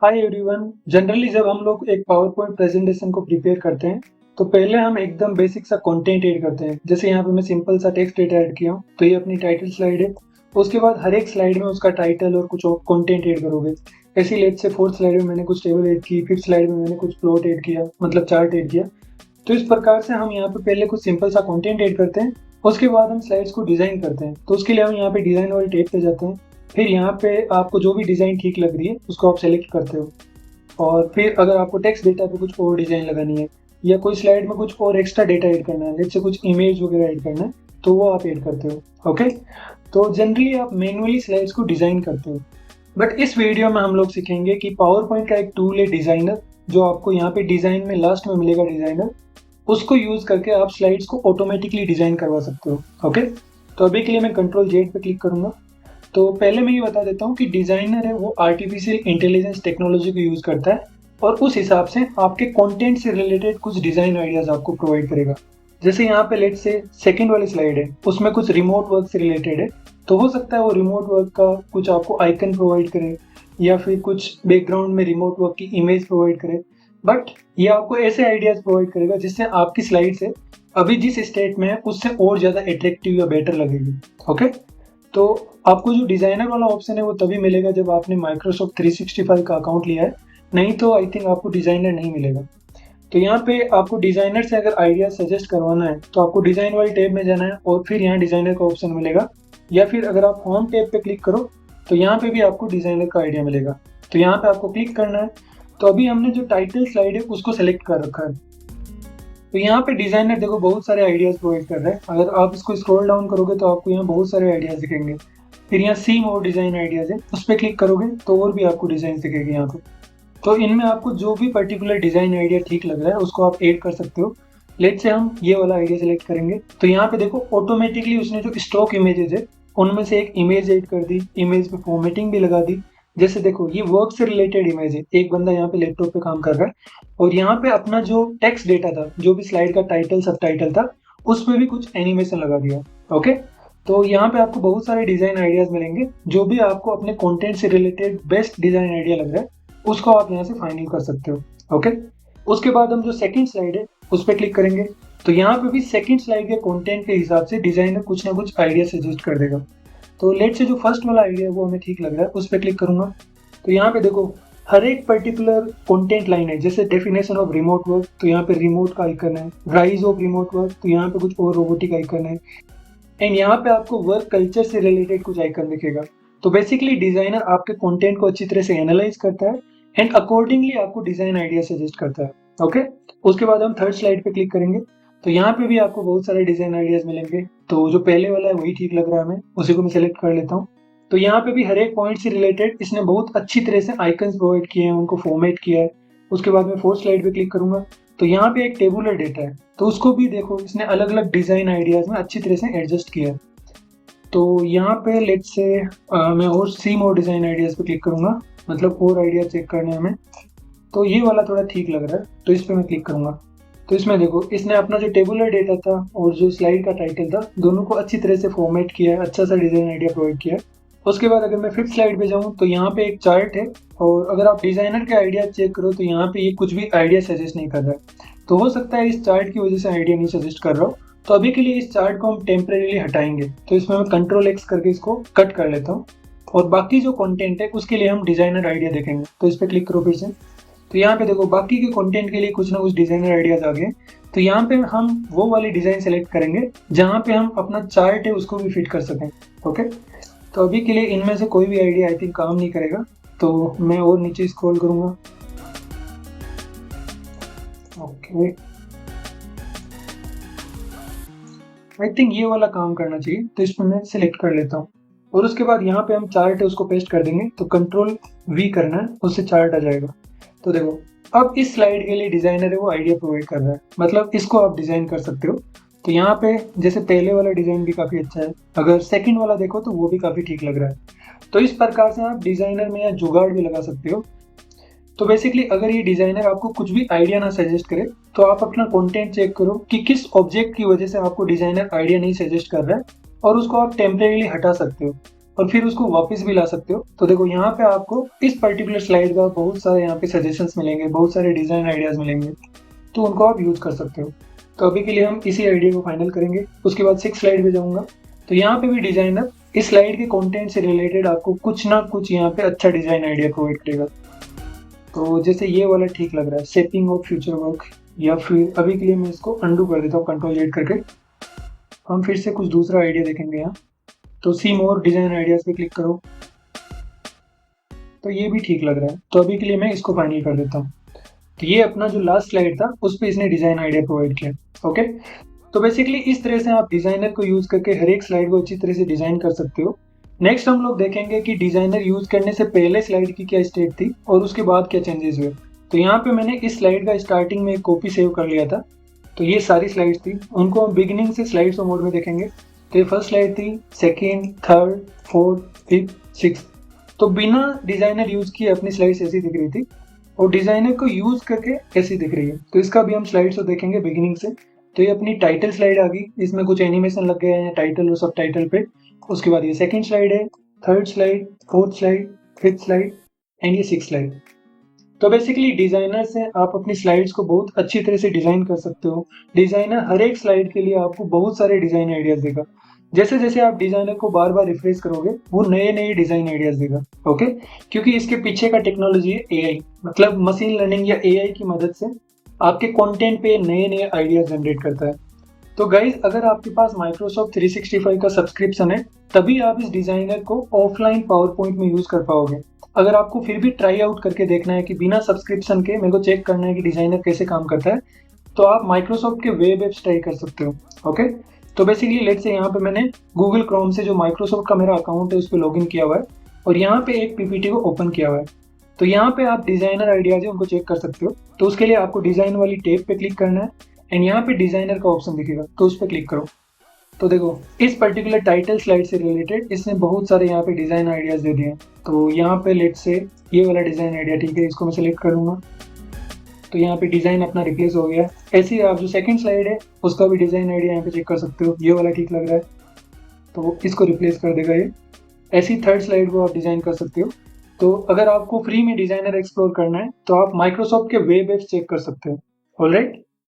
Hi everyone. Generally जब हम लोग एक पावर पॉइंट प्रेजेंटेशन को प्रिपेयर करते हैं तो पहले हम एकदम बेसिक सा कंटेंट ऐड करते हैं। जैसे यहाँ पे मैं सिंपल सा टेक्स्ट डेटा ऐड किया हूँ तो ये अपनी टाइटल स्लाइड है। उसके बाद हर एक स्लाइड में उसका टाइटल और कुछ कंटेंट ऐड करोगे। ऐसी लेट से फोर्थ स्लाइड में मैंने कुछ टेबल ऐड की, फिफ्थ स्लाइड में मैंने कुछ प्लॉट ऐड किया, मतलब चार्ट ऐड किया। तो इस प्रकार से हम यहाँ पे पहले कुछ सिंपल सा कंटेंट ऐड करते हैं, उसके बाद हम स्लाइड्स को डिजाइन करते हैं। तो उसके लिए हम यहाँ पे डिजाइन वाले टैब पे जाते हैं। फिर यहाँ पे आपको जो भी डिजाइन ठीक लग रही है उसको आप सेलेक्ट करते हो, और फिर अगर आपको टेक्स्ट डेटा पे कुछ और डिजाइन लगानी है या कोई स्लाइड में कुछ और एक्स्ट्रा डेटा ऐड करना है, जैसे कुछ इमेज वगैरह ऐड करना है, तो वो आप ऐड करते हो। ओके, तो जनरली आप मैनुअली स्लाइड्स को डिजाइन करते हो। बट इस वीडियो में हम लोग सीखेंगे कि पावर पॉइंट का एक टूल है डिजाइनर, जो आपको यहाँ पे डिजाइन में लास्ट में मिलेगा डिजाइनर। उसको यूज करके आप स्लाइड्स को ऑटोमेटिकली डिजाइन करवा सकते हो। ओके, तो अभी के लिए मैं कंट्रोल जेड पे क्लिक करूंगा। तो पहले मैं ये बता देता हूँ कि डिजाइनर है वो आर्टिफिशियल इंटेलिजेंस टेक्नोलॉजी को यूज करता है और उस हिसाब से आपके कंटेंट से रिलेटेड कुछ डिजाइन आइडियाज आपको प्रोवाइड करेगा। जैसे यहाँ पे लेट से सेकंड वाली स्लाइड है, उसमें कुछ रिमोट वर्क से रिलेटेड है, तो हो सकता है वो रिमोट वर्क का कुछ आपको आइकन प्रोवाइड करे या फिर कुछ बैकग्राउंड में रिमोट वर्क की इमेज प्रोवाइड करे। बट ये आपको ऐसे आइडियाज प्रोवाइड करेगा जिससे आपकी स्लाइड से अभी जिस स्टेट में है उससे और ज्यादा अट्रैक्टिव या बेटर लगेगी। ओके, तो आपको जो डिजाइनर वाला ऑप्शन है वो तभी मिलेगा जब आपने माइक्रोसॉफ्ट 365 का अकाउंट लिया है, नहीं तो आई थिंक आपको डिजाइनर नहीं मिलेगा। तो यहाँ पे आपको डिजाइनर से अगर आइडिया सजेस्ट करवाना है तो आपको डिजाइन वाली टैब में जाना है और फिर यहाँ डिजाइनर का ऑप्शन मिलेगा, या फिर अगर आप होम टैब पे क्लिक करो तो यहाँ पे भी आपको डिजाइनर का आइडिया मिलेगा। तो यहाँ पे आपको क्लिक करना है। तो अभी हमने जो टाइटल स्लाइड है उसको सेलेक्ट कर रखा है। तो यहाँ पे डिजाइनर देखो बहुत सारे आइडियाज प्रोवाइड कर रहा है। अगर आप इसको स्क्रॉल डाउन करोगे तो आपको यहाँ बहुत सारे आइडियाज दिखेंगे। फिर यहाँ सी मोर डिजाइन आइडियाज है, उस पर क्लिक करोगे तो और भी आपको डिजाइन दिखेगी यहाँ पे। तो इनमें आपको जो भी पर्टिकुलर डिजाइन आइडिया ठीक लग रहा है उसको आप ऐड कर सकते हो। लेट से हम ये वाला आइडिया सेलेक्ट करेंगे तो यहाँ पे देखो ऑटोमेटिकली उसने जो स्टॉक इमेजेस है उनमें से एक इमेज ऐड कर दी, इमेज पे फॉर्मेटिंग भी लगा दी। जैसे देखो ये वर्क से रिलेटेड इमेज है, एक बंदा यहाँ पे लैपटॉप पे काम कर रहा है और यहाँ पे अपना जो टेक्स्ट डेटा था, जो भी स्लाइड का टाइटल सब टाइटल था, उस पर भी कुछ एनिमेशन लगा दिया। ओके, तो यहाँ पे आपको बहुत सारे डिजाइन आइडियाज मिलेंगे। जो भी आपको अपने कंटेंट से रिलेटेड बेस्ट डिजाइन आइडिया लग रहा है उसको आप यहाँ से फाइनल कर सकते हो। ओके, उसके बाद हम जो सेकंड स्लाइड है उस पर क्लिक करेंगे तो यहाँ पे भी सेकंड स्लाइड के कंटेंट के हिसाब से डिजाइनर कुछ ना कुछ आइडिया सजेस्ट कर देगा। तो लेट से जो फर्स्ट वाला आइडिया है वो हमें ठीक लग रहा है, उस पर क्लिक करूंगा। तो यहाँ पे देखो हर एक पर्टिकुलर कंटेंट लाइन है। जैसे डेफिनेशन ऑफ रिमोट वर्क, तो यहाँ पे रिमोट का आइकन है। राइज ऑफ रिमोट वर्क, तो यहाँ पे कुछ और रोबोटिक आइकन है। एंड यहाँ पे आपको वर्क कल्चर से रिलेटेड कुछ आइकन दिखेगा। तो बेसिकली डिजाइनर आपके कंटेंट को अच्छी तरह से एनालाइज करता है एंड अकॉर्डिंगली आपको डिजाइन आइडिया सजेस्ट करता है। ओके, उसके बाद हम थर्ड स्लाइड पे क्लिक करेंगे तो यहाँ पे भी आपको बहुत सारे डिजाइन आइडियाज मिलेंगे। तो जो पहले वाला है वही ठीक लग रहा है हमें, उसी को मैं सेलेक्ट कर लेता हूँ। तो यहाँ पे भी हर एक पॉइंट से रिलेटेड इसने बहुत अच्छी तरह से आइकन्स प्रोवाइड किए हैं, उनको फॉर्मेट किया है। उसके बाद मैं फोर्थ स्लाइड पे क्लिक करूंगा तो यहाँ पे एक टेबुलर डेटा है, तो उसको भी देखो इसने अलग अलग डिजाइन आइडियाज में अच्छी तरह से एडजस्ट किया है। तो यहाँ पे लेट से मैं और सी मोर डिजाइन आइडियाज पे क्लिक करूंगा, मतलब और आइडिया चेक करने हमें। तो ये वाला थोड़ा ठीक लग रहा है तो इस पर मैं क्लिक करूंगा। तो इसमें देखो इसने अपना जो टेबुलर डेटा था और जो स्लाइड का टाइटल था दोनों को अच्छी तरह से फॉर्मेट किया है, अच्छा सा डिजाइन आइडिया प्रोवाइड किया है। उसके बाद अगर मैं फिफ्थ स्लाइड पे जाऊँ तो यहाँ पे एक चार्ट है, और अगर आप डिजाइनर के आइडिया चेक करो तो यहाँ पे ये कुछ भी आइडिया सजेस्ट नहीं कर रहा है। तो हो सकता है इस चार्ट की वजह से आइडिया नहीं सजेस्ट कर रहा हो। तो अभी के लिए इस चार्ट को हम टेम्परेरीली हटाएंगे। तो इसमें मैं कंट्रोल एक्स करके इसको कट कर लेता हूँ, और बाकी जो कंटेंट है उसके लिए हम डिजाइनर आइडिया देखेंगे। तो इस पर क्लिक करो फिर से। तो यहाँ पे देखो बाकी के कंटेंट के लिए कुछ ना कुछ डिजाइनर आइडियाज आ गए। तो यहाँ पे हम वो वाली डिजाइन सेलेक्ट करेंगे जहाँ पे हम अपना चार्ट है उसको भी फिट कर सकें। ओके, तो अभी के लिए इनमें से कोई भी आइडिया आई थिंक काम नहीं करेगा, तो मैं और नीचे स्क्रॉल करूंगा। ओके, आई थिंक ये वाला काम करना चाहिए, तो इसमें मैं सिलेक्ट कर लेता हूँ। और उसके बाद यहाँ पे हम चार्ट है उसको पेस्ट कर देंगे। तो कंट्रोल वी करना है, उससे चार्ट आ जाएगा। तो देखो अब इस स्लाइड के लिए डिजाइनर है वो आइडिया प्रोवाइड कर रहा है, मतलब इसको आप डिजाइन कर सकते हो। तो यहाँ पे जैसे पहले वाला डिजाइन भी काफी अच्छा है, अगर सेकंड वाला देखो तो वो भी काफी ठीक लग रहा है। तो इस प्रकार से आप डिजाइनर में या जुगाड़ भी लगा सकते हो। तो बेसिकली अगर ये डिजाइनर आपको कुछ भी आइडिया ना सजेस्ट करे तो आप अपना कंटेंट चेक करो कि किस ऑब्जेक्ट की वजह से आपको डिजाइनर आइडिया नहीं सजेस्ट कर रहा है, और उसको आप टेम्परेरीली हटा सकते हो। और फिर उसको वापस भी ला सकते हो। तो देखो यहाँ पे आपको इस पर्टिकुलर स्लाइड का बहुत सारे यहाँ पे सजेशंस मिलेंगे, बहुत सारे डिजाइन आइडियाज मिलेंगे, तो उनको आप यूज कर सकते हो। तो अभी के लिए हम इसी आइडिया को फाइनल करेंगे, उसके बाद 6 स्लाइड पे जाऊंगा। तो यहाँ पे भी डिजाइनर इस स्लाइड के कंटेंट से रिलेटेड आपको कुछ ना कुछ यहाँ पे अच्छा डिजाइन आइडिया प्रोवाइड करेगा। तो जैसे ये वाला ठीक लग रहा है, शेपिंग ऑफ फ्यूचर वर्क, या फिर अभी के लिए मैं इसको अंडू कर देता हूँ Ctrl+Z करके। हम फिर से कुछ दूसरा आइडिया देखेंगे यहाँ। तो सी मोर डिजाइन आइडियाज पे क्लिक करो। तो ये भी ठीक लग रहा है, तो अभी के लिए मैं इसको फाइनल कर देता हूँ। तो ये अपना जो लास्ट स्लाइड था उस पर इसने डिजाइन आइडिया प्रोवाइड किया। ओके, तो बेसिकली इस तरह से आप डिजाइनर को यूज करके हर एक स्लाइड को अच्छी तरह से डिजाइन कर सकते हो। नेक्स्ट हम लोग देखेंगे कि डिजाइनर यूज करने से पहले स्लाइड की क्या स्टेट थी और उसके बाद क्या चेंजेस हुए। तो यहाँ पे मैंने इस स्लाइड का स्टार्टिंग में एक कॉपी सेव कर लिया था। तो ये सारी स्लाइड्स थी, उनको हम बिगिनिंग से स्लाइड्स मोड में देखेंगे। तो ये फर्स्ट स्लाइड थी, second, third, fourth, fifth, six. तो बिना डिजाइनर यूज किए अपनी स्लाइड्स ऐसी दिख रही थी, और डिजाइनर को यूज करके ऐसी दिख रही है। तो इसका भी हम स्लाइड्स को देखेंगे बिगिनिंग से। तो ये अपनी टाइटल स्लाइड आ गई, इसमें कुछ एनिमेशन लग गया है टाइटल और सब टाइटल पे। उसके बाद ये सेकंड स्लाइड है, third slide, fourth slide, fifth slide and ये सिक्स स्लाइड। तो बेसिकली डिजाइनर से आप अपनी स्लाइड्स को बहुत अच्छी तरह से डिजाइन कर सकते हो। डिजाइनर हर एक स्लाइड के लिए आपको बहुत सारे डिजाइन आइडियाज देगा। जैसे जैसे आप डिजाइनर को बार बार रिफ्रेश करोगे वो नए नए डिजाइन आइडियाज देगा। ओके, क्योंकि इसके पीछे का टेक्नोलॉजी है एआई, मतलब मशीन लर्निंग या एआई की मदद से आपके कंटेंट पे नए नए आइडियाज जनरेट करता है। तो गाइज, अगर आपके पास माइक्रोसॉफ्ट 365 का सब्सक्रिप्शन है तभी आप इस डिजाइनर को ऑफलाइन पावर पॉइंट में यूज कर पाओगे। अगर आपको फिर भी ट्राई आउट करके देखना है कि बिना सब्सक्रिप्शन के मेरे को चेक करना है कि डिजाइनर कैसे काम करता है, तो आप माइक्रोसॉफ्ट के वेब एप्स ट्राई कर सकते हो। ओके, तो बेसिकली लेट्स से यहाँ पे मैंने गूगल क्रोम से जो माइक्रोसॉफ्ट का मेरा अकाउंट है उस पर लॉगिन किया हुआ है और यहाँ पे एक पीपीटी को ओपन किया हुआ है। तो यहाँ पे आप डिजाइनर आइडियाज है उनको चेक कर सकते हो। तो उसके लिए आपको डिजाइन वाली टैब पे क्लिक करना है एंड यहाँ पे डिजाइनर का ऑप्शन दिखेगा, तो उस पर क्लिक करो। तो देखो इस पर्टिकुलर टाइटल स्लाइड से रिलेटेड इसने बहुत सारे यहाँ पे डिजाइन आइडियाज दे दिए हैं। तो यहाँ पे लेट्स से ये वाला डिजाइन आइडिया ठीक है, इसको मैं सेलेक्ट करूंगा। तो यहाँ पे डिजाइन अपना रिप्लेस हो गया। ऐसे ही आप जो सेकंड स्लाइड है उसका भी डिजाइन आइडिया यहाँ पे चेक कर सकते हो, ये वाला ठीक लग रहा है तो इसको रिप्लेस कर देगा ये। ऐसी थर्ड स्लाइड को आप डिजाइन कर सकते हो। तो अगर आपको फ्री में डिजाइनर एक्सप्लोर करना है तो आप माइक्रोसॉफ्ट के वेब एप्स चेक कर सकते हो। ऑलराइट,